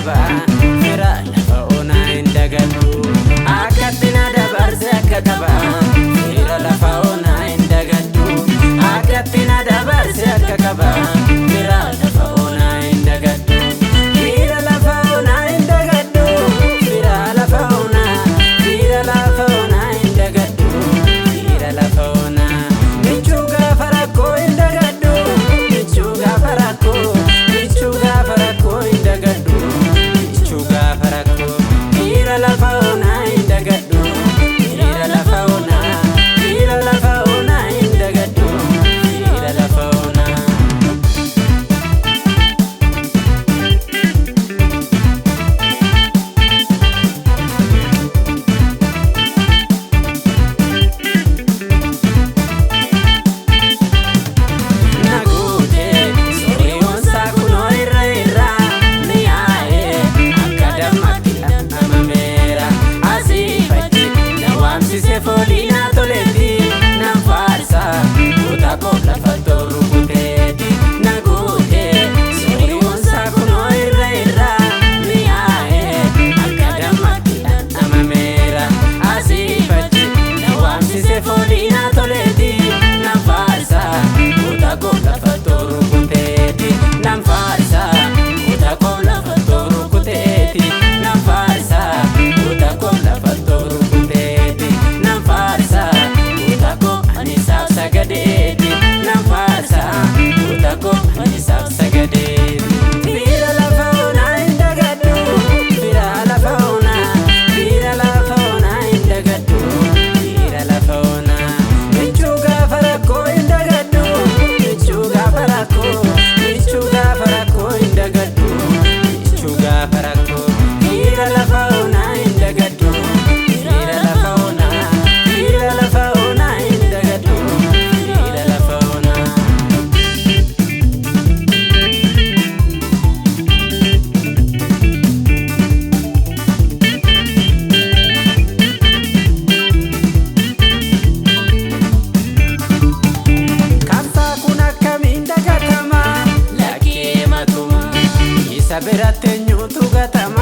kaba fira lafa ona indagadu akatina dabarse kaba fira lafa ona indagadu akatina dabarse kaba fira lafa ona indagadu fira lafa ona indagadu fira lafa ona indagadu fira lafa ona nichuga farako indagadu nichuga farako indagadu nichuga farako fira lafa ona indagadu fira lafa ona indagadu fira lafa ona sabiratte nyutu gatama